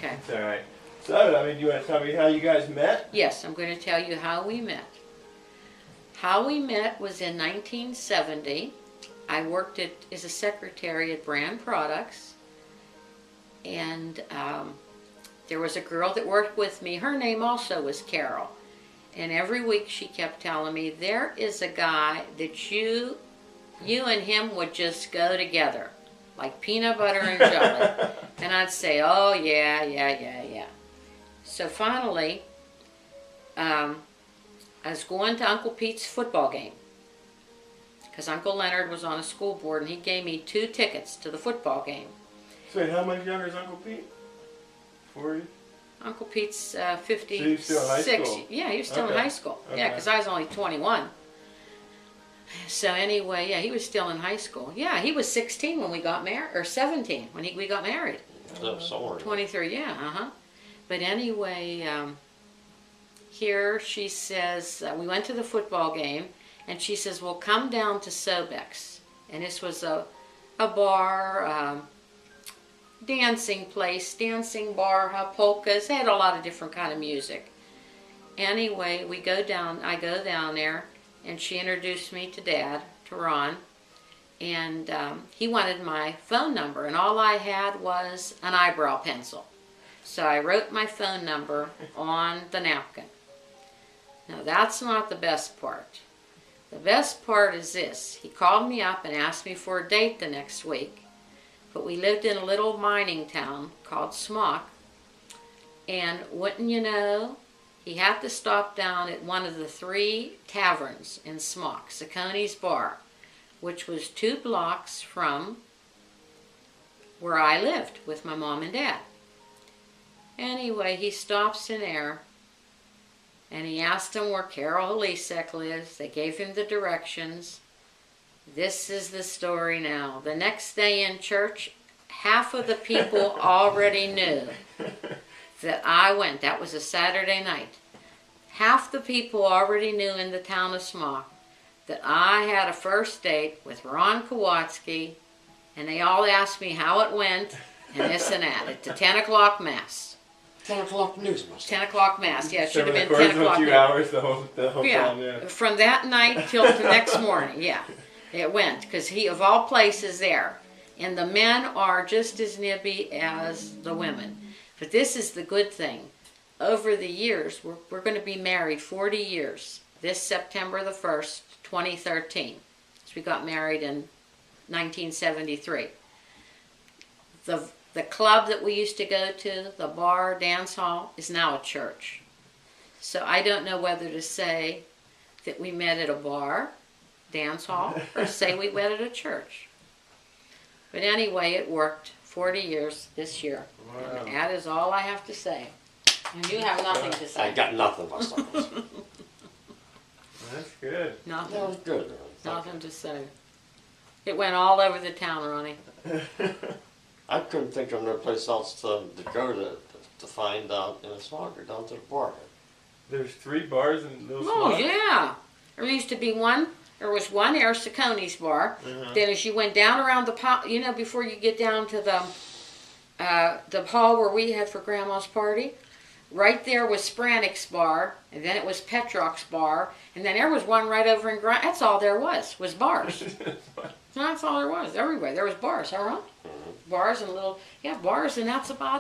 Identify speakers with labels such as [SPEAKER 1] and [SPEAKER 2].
[SPEAKER 1] Okay.
[SPEAKER 2] It's all right. So, I mean, you want to tell me how you guys met?
[SPEAKER 1] Yes, I'm going to tell you how we met. How we met was in 1970. I worked as a secretary at Brand Products, and there was a girl that worked with me. Her name also was Carol, and every week she kept telling me, there is a guy that you and him would just go together, like peanut butter and jelly. And I'd say, oh yeah. So finally, I was going to Uncle Pete's football game because Uncle Leonard was on a school board, and he gave me 2 tickets to the football game.
[SPEAKER 2] So, wait, how much younger is Uncle Pete? 40?
[SPEAKER 1] Uncle Pete's 56.
[SPEAKER 2] So he was still in high school?
[SPEAKER 1] Yeah, he was still in
[SPEAKER 2] Okay.
[SPEAKER 1] high school. Yeah,
[SPEAKER 2] Okay.
[SPEAKER 1] because I was only 21. So anyway, yeah, he was still in high school. Yeah, he was 16 when we got married, or 17 when we got married.
[SPEAKER 3] Somewhere.
[SPEAKER 1] 23, yeah, But anyway, here she says, we went to the football game, and she says, well, come down to Sobex. And this was a bar, dancing place, dancing bar, polkas. They had a lot of different kind of music. Anyway, I go down there, and she introduced me to Dad, to Ron, and he wanted my phone number, and all I had was an eyebrow pencil. So I wrote my phone number on the napkin. Now that's not the best part. The best part is this. He called me up and asked me for a date the next week, but we lived in a little mining town called Smock, and wouldn't you know, he had to stop down at one of the 3 taverns in Smock, Sacconi's Bar, which was 2 blocks from where I lived with my mom and dad. Anyway, he stops in there, and he asked him where Carol Helisek lives. They gave him the directions. This is the story now. The next day in church, half of the people already knew that I went. That was a Saturday night. Half the people already knew in the town of Smock that I had a first date with Ron Kowalski, and they all asked me how it went and this and that at the 10 o'clock mass.
[SPEAKER 3] 10 o'clock news must
[SPEAKER 1] 10 o'clock mass, yeah, it should
[SPEAKER 2] So,
[SPEAKER 1] have
[SPEAKER 2] of
[SPEAKER 1] been
[SPEAKER 2] course,
[SPEAKER 1] 10 o'clock.
[SPEAKER 2] a few hours the whole time,
[SPEAKER 1] Yeah, from that night till the next morning, yeah, it went, because he, of all places, there. And the men are just as nibby as the women. But this is the good thing. Over the years, we're going to be married 40 years, this September the 1st, 2013. So we got married in 1973. The club that we used to go to, the bar, dance hall, is now a church. So I don't know whether to say that we met at a bar, dance hall, or say we met at a church. But anyway, it worked. 40 years this year.
[SPEAKER 2] Wow.
[SPEAKER 1] And that is all I have to say. And you have nothing to
[SPEAKER 3] I
[SPEAKER 1] say.
[SPEAKER 3] got nothing myself.
[SPEAKER 2] That's good.
[SPEAKER 1] Nothing.
[SPEAKER 3] That was good.
[SPEAKER 1] Nothing to say. It went all over the town, Ronnie.
[SPEAKER 3] I couldn't think of no place else to go to find out in a smoker down to the bar.
[SPEAKER 2] There's 3 bars in Little
[SPEAKER 1] Oh,
[SPEAKER 2] Smock?
[SPEAKER 1] yeah. There used to be one. There was one there, Sacconi's Bar. Then as you went down around the, before you get down to the hall where we had for Grandma's party, right there was Spranik's Bar, and then it was Petrock's Bar, and then there was one right over in That's all there was bars. That's all there was. Everywhere there was bars, huh, Ron? Bars and bars, and that's about